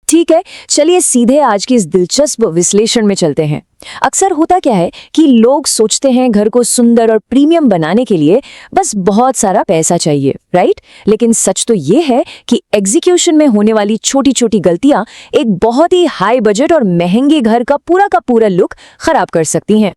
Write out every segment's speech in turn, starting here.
ठीक है, चलिए सीधे आज की इस दिलचस्प विश्लेषण में चलते हैं। अक्सर होता क्या है कि लोग सोचते हैं घर को सुंदर और प्रीमियम बनाने के लिए बस बहुत सारा पैसा चाहिए, राइट? लेकिन सच तो ये है कि एग्जीक्यूशन में होने वाली छोटी छोटी गलतियां एक बहुत ही हाई बजट और महंगे घर का पूरा लुक खराब कर सकती हैं।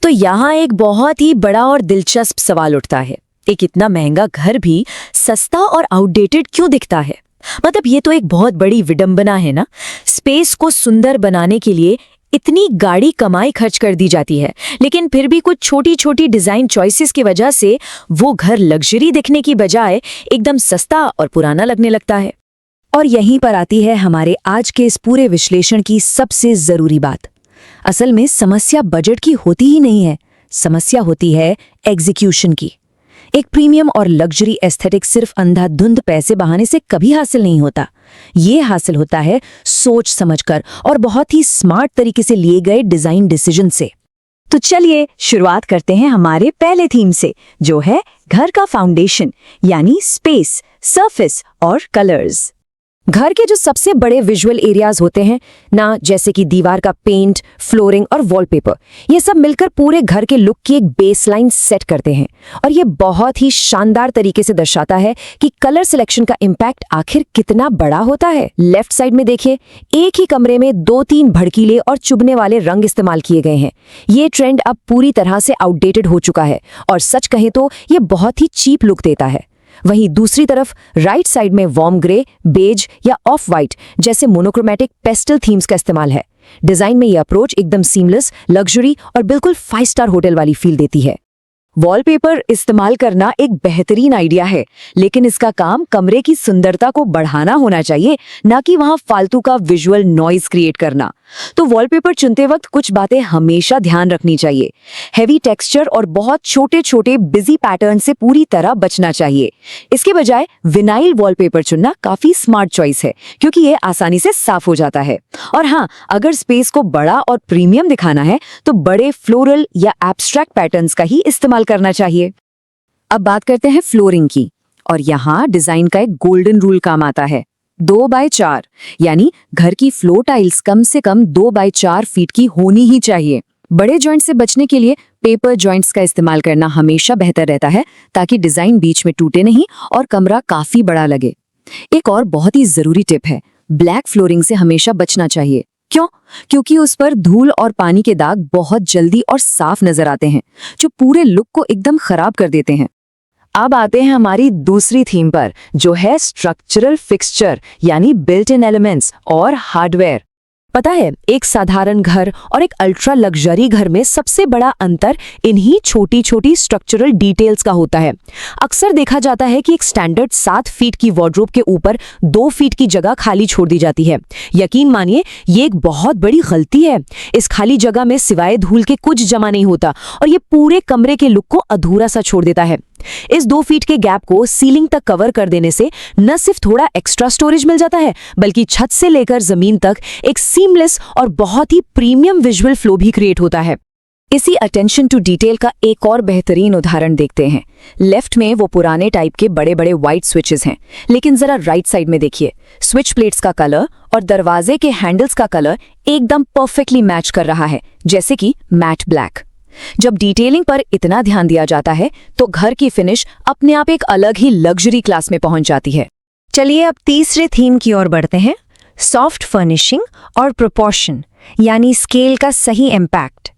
तो यहाँ एक बहुत ही बड़ा और दिलचस्प सवाल उठता है, एक इतना महंगा घर भी सस्ता और आउटडेटेड क्यों दिखता है? मतलब ये तो एक बहुत बड़ी विडंबना है ना। स्पेस को सुंदर बनाने के लिए इतनी गाड़ी कमाई खर्च कर दी जाती है, लेकिन फिर भी कुछ छोटी छोटी डिजाइन चॉइसेस की वजह से वो घर लग्जरी दिखने की बजाय एकदम सस्ता और पुराना लगने लगता है। और यहीं पर आती है हमारे आज के इस पूरे विश्लेषण की सबसे जरूरी बात। असल में समस्या बजट की होती ही नहीं है, समस्या होती है एग्जीक्यूशन की। एक प्रीमियम और लग्जरी एस्थेटिक सिर्फ अंधाधुंध पैसे बहाने से कभी हासिल नहीं होता। ये हासिल होता है सोच समझकर और बहुत ही स्मार्ट तरीके से लिए गए डिजाइन डिसीजन से। तो चलिए शुरुआत करते हैं हमारे पहले थीम से, जो है घर का फाउंडेशन यानी स्पेस, सरफेस और कलर्स। घर के जो सबसे बड़े विजुअल एरियाज होते हैं ना, जैसे कि दीवार का पेंट, फ्लोरिंग और वॉलपेपर, ये सब मिलकर पूरे घर के लुक की एक बेसलाइन सेट करते हैं। और ये बहुत ही शानदार तरीके से दर्शाता है कि कलर सिलेक्शन का इम्पैक्ट आखिर कितना बड़ा होता है। लेफ्ट साइड में देखिए, एक ही कमरे में 2-3 भड़कीले और चुभने वाले रंग इस्तेमाल किए गए हैं। ये ट्रेंड अब पूरी तरह से आउटडेटेड हो चुका है और सच कहें तो ये बहुत ही चीप लुक देता है। वहीं दूसरी तरफ राइट साइड में वार्म ग्रे, बेज या ऑफ वाइट जैसे मोनोक्रोमैटिक पेस्टल थीम्स का इस्तेमाल है। डिजाइन में यह अप्रोच एकदम सीमलेस, लग्जरी और बिल्कुल 5 स्टार होटल वाली फील देती है। वॉलपेपर इस्तेमाल करना एक बेहतरीन आइडिया है, लेकिन इसका काम कमरे की सुंदरता को बढ़ाना होना चाहिए, ना कि वहां फालतू का विजुअल नॉइज क्रिएट करना। तो वॉलपेपर चुनते वक्त कुछ बातें हमेशा ध्यान रखनी चाहिए। हेवी टेक्सचर और बहुत छोटे छोटे बिजी पैटर्न से पूरी तरह बचना चाहिए। इसके बजाय विनाइल वॉलपेपर चुनना काफी स्मार्ट चॉइस है, क्योंकि ये आसानी से साफ हो जाता है। और हाँ, अगर स्पेस को बड़ा और प्रीमियम दिखाना है तो बड़े फ्लोरल या एब्स्ट्रैक्ट पैटर्न्स का ही इस्तेमाल करना चाहिए। अब बात करते हैं फ्लोरिंग की, और यहाँ डिजाइन का एक गोल्डन रूल काम आता है। 2x4 यानी घर की फ्लोर टाइल्स कम से कम 2x4 फीट की होनी ही चाहिए। बड़े जॉइंट से बचने के लिए पेपर जॉइंट्स का इस्तेमाल करना हमेशा बेहतर रहता है, ताकि डिजाइन बीच में टूटे नहीं और कमरा काफी बड़ा लगे। एक और बहुत ही जरूरी टिप है, ब्लैक फ्लोरिंग से हमेशा बचना चाहिए। क्यों? क्योंकि उस पर धूल और पानी के दाग बहुत जल्दी और साफ नजर आते हैं, जो पूरे लुक को एकदम खराब कर देते हैं। अब आते हैं हमारी दूसरी थीम पर, जो है स्ट्रक्चरल फिक्सचर यानी बिल्ट इन एलिमेंट्स और हार्डवेयर। पता है, एक साधारण घर और एक अल्ट्रा लग्जरी घर में सबसे बड़ा अंतर इन्हीं छोटी छोटी स्ट्रक्चरल डिटेल्स का होता है। अक्सर देखा जाता है कि एक स्टैंडर्ड 7 फीट की वार्डरोब के ऊपर 2 फीट की जगह खाली छोड़ दी जाती है। यकीन मानिए, ये एक बहुत बड़ी गलती है। इस खाली जगह में सिवाय धूल के कुछ जमा नहीं होता और ये पूरे कमरे के लुक को अधूरा सा छोड़ देता है। इस 2 फीट के गैप को सीलिंग तक कवर कर देने से न सिर्फ थोड़ा एक्स्ट्रा स्टोरेज मिल जाता है, बल्कि छत से लेकर जमीन तक एक सीमलेस और बहुत ही प्रीमियम विजुअल फ्लो भी क्रिएट होता है। इसी अटेंशन टू डिटेल का एक और बेहतरीन उदाहरण देखते हैं। लेफ्ट में वो पुराने टाइप के बड़े बड़े व्हाइट स्विचेस हैं, लेकिन जरा राइट साइड में देखिए, स्विच प्लेट्स का कलर और दरवाजे के हैंडल्स का कलर एकदम परफेक्टली मैच कर रहा है, जैसे कि मैट ब्लैक। जब डिटेलिंग पर इतना ध्यान दिया जाता है तो घर की फिनिश अपने आप एक अलग ही लग्जरी क्लास में पहुंच जाती है। चलिए अब तीसरे थीम की ओर बढ़ते हैं, सॉफ्ट फर्निशिंग और प्रोपोर्शन यानी स्केल का सही इम्पैक्ट।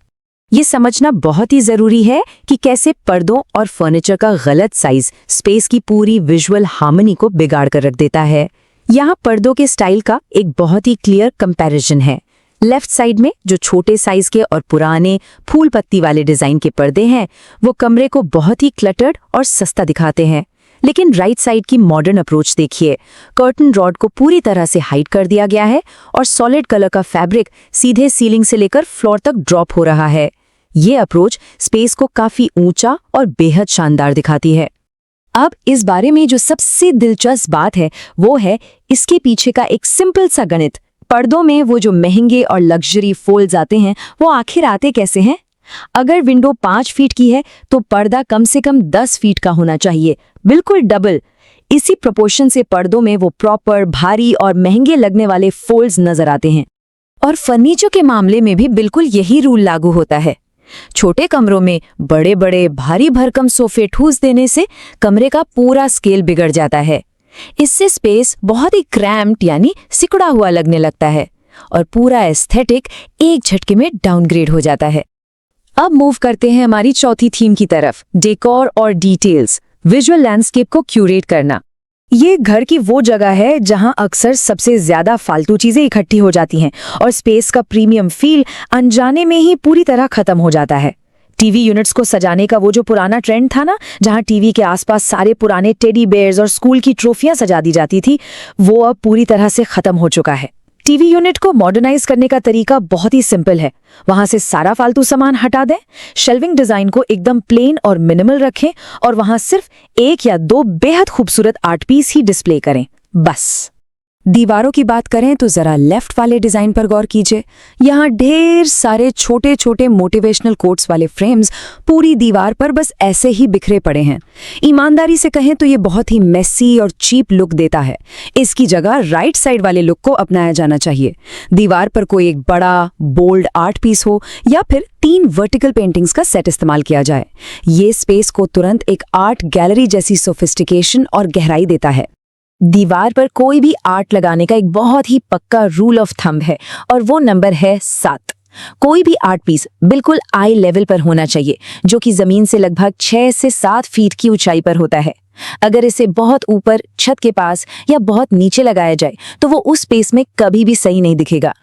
ये समझना बहुत ही जरूरी है कि कैसे पर्दों और फर्नीचर का गलत साइज स्पेस की पूरी विजुअल हार्मनी को बिगाड़ कर रख देता है। यहाँ पर्दों के स्टाइल का एक बहुत ही क्लियर कंपैरिजन है। लेफ्ट साइड में जो छोटे साइज के और पुराने फूल पत्ती वाले डिजाइन के पर्दे हैं, वो कमरे को बहुत ही क्लटर्ड और सस्ता दिखाते हैं। लेकिन राइट साइड की मॉडर्न अप्रोच देखिए, कर्टन रॉड को पूरी तरह से हाइड कर दिया गया है और सॉलिड कलर का फैब्रिक सीधे सीलिंग से लेकर फ्लोर तक ड्रॉप हो रहा है। ये अप्रोच स्पेस को काफी ऊंचा और बेहद शानदार दिखाती है। अब इस बारे में जो सबसे दिलचस्प बात है, वो है इसके पीछे का एक सिंपल सा गणित। पर्दों में वो जो महंगे और लग्जरी फोल्ड्स आते हैं, वो आखिर आते कैसे हैं? अगर विंडो 5 फीट की है तो पर्दा कम से कम 10 फीट का होना चाहिए, बिल्कुल डबल। इसी प्रोपोर्शन से पर्दों में वो प्रॉपर, भारी और महंगे लगने वाले फोल्ड्स नजर आते हैं। और फर्नीचर के मामले में भी बिल्कुल यही रूल लागू होता है। छोटे कमरों में बड़े बड़े भारी भरकम सोफे ठूस देने से कमरे का पूरा स्केल बिगड़ जाता है। इससे स्पेस बहुत ही क्रैम्प्ड यानी सिकुड़ा हुआ लगने लगता है और पूरा एस्थेटिक एक झटके में डाउनग्रेड हो जाता है। अब मूव करते हैं हमारी चौथी थीम की तरफ, डेकोर और डिटेल्स, विजुअल लैंडस्केप को क्यूरेट करना। ये घर की वो जगह है जहां अक्सर सबसे ज्यादा फालतू चीजें इकट्ठी हो जाती हैं और स्पेस का प्रीमियम फील अनजाने में ही पूरी तरह खत्म हो जाता है। टीवी यूनिट्स को सजाने का वो जो पुराना ट्रेंड था ना, जहां टीवी के आसपास सारे पुराने टेडी बेयर्स और स्कूल की ट्रॉफियां सजा दी जाती थी, वो अब पूरी तरह से खत्म हो चुका है। टीवी यूनिट को मॉडर्नाइज करने का तरीका बहुत ही सिंपल है। वहां से सारा फालतू सामान हटा दें, शेल्विंग डिजाइन को एकदम प्लेन और मिनिमल रखें और वहां सिर्फ 1 या 2 बेहद खूबसूरत आर्ट पीस ही डिस्प्ले करें, बस। दीवारों की बात करें तो जरा लेफ्ट वाले डिजाइन पर गौर कीजिए। यहाँ ढेर सारे छोटे छोटे मोटिवेशनल कोट्स वाले फ्रेम्स पूरी दीवार पर बस ऐसे ही बिखरे पड़े हैं। ईमानदारी से कहें तो ये बहुत ही मेसी और चीप लुक देता है। इसकी जगह राइट साइड वाले लुक को अपनाया जाना चाहिए। दीवार पर कोई एक बड़ा बोल्ड आर्ट पीस हो या फिर 3 वर्टिकल पेंटिंग्स का सेट इस्तेमाल किया जाए। ये स्पेस को तुरंत एक आर्ट गैलरी जैसी सोफिस्टिकेशन और गहराई देता है। दीवार पर कोई भी आर्ट लगाने का एक बहुत ही पक्का रूल ऑफ थंब है और वो नंबर है 7। कोई भी आर्ट पीस बिल्कुल आई लेवल पर होना चाहिए, जो कि जमीन से लगभग 6 से 7 फीट की ऊंचाई पर होता है। अगर इसे बहुत ऊपर छत के पास या बहुत नीचे लगाया जाए तो वो उस स्पेस में कभी भी सही नहीं दिखेगा।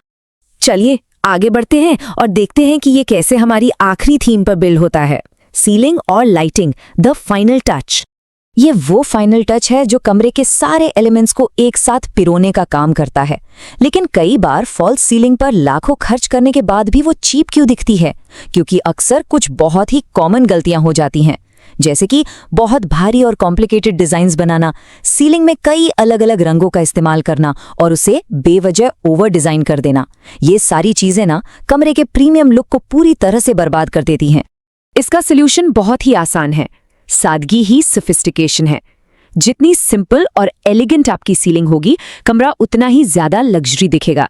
चलिए आगे बढ़ते हैं और देखते हैं कि ये कैसे हमारी आखिरी थीम पर बिल्ड होता है, सीलिंग और लाइटिंग, द फाइनल टच। ये वो फाइनल टच है जो कमरे के सारे एलिमेंट्स को एक साथ पिरोने का काम करता है। लेकिन कई बार फॉल्स सीलिंग पर लाखों खर्च करने के बाद भी वो चीप क्यों दिखती है? क्योंकि अक्सर कुछ बहुत ही कॉमन गलतियां हो जाती हैं, जैसे कि बहुत भारी और कॉम्प्लिकेटेड डिजाइन्स बनाना, सीलिंग में कई अलग अलग रंगों का इस्तेमाल करना और उसे बेवजह ओवर डिजाइन कर देना। ये सारी चीजें ना कमरे के प्रीमियम लुक को पूरी तरह से बर्बाद कर देती हैं। इसका सोल्यूशन बहुत ही आसान है, सादगी ही सोफिस्टिकेशन है। जितनी सिंपल और एलिगेंट आपकी सीलिंग होगी, कमरा उतना ही ज्यादा लग्जरी दिखेगा।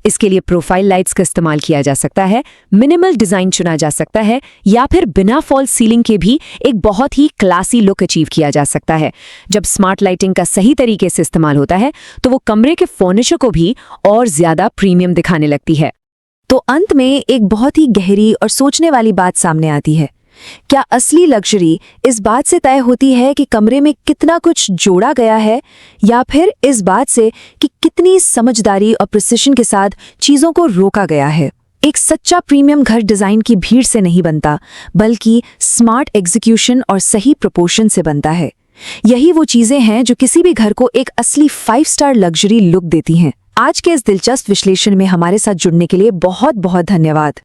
इसके लिए प्रोफाइल लाइट्स का इस्तेमाल किया जा सकता है, मिनिमल डिजाइन चुना जा सकता है या फिर बिना फॉल्स सीलिंग के भी एक बहुत ही क्लासी लुक अचीव किया जा सकता है। जब स्मार्ट लाइटिंग का सही तरीके से इस्तेमाल होता है तो वो कमरे के फर्नीचर को भी और ज्यादा प्रीमियम दिखाने लगती है। तो अंत में एक बहुत ही गहरी और सोचने वाली बात सामने आती है। क्या असली लग्जरी इस बात से तय होती है कि कमरे में कितना कुछ जोड़ा गया है, या फिर इस बात से कि कितनी समझदारी और प्रिसिशन के साथ चीजों को रोका गया है? एक सच्चा प्रीमियम घर डिजाइन की भीड़ से नहीं बनता, बल्कि स्मार्ट एग्जीक्यूशन और सही प्रोपोर्शन से बनता है। यही वो चीजें हैं जो किसी भी घर को एक असली 5 स्टार लग्जरी लुक देती हैं। आज के इस दिलचस्प विश्लेषण में हमारे साथ जुड़ने के लिए बहुत बहुत धन्यवाद।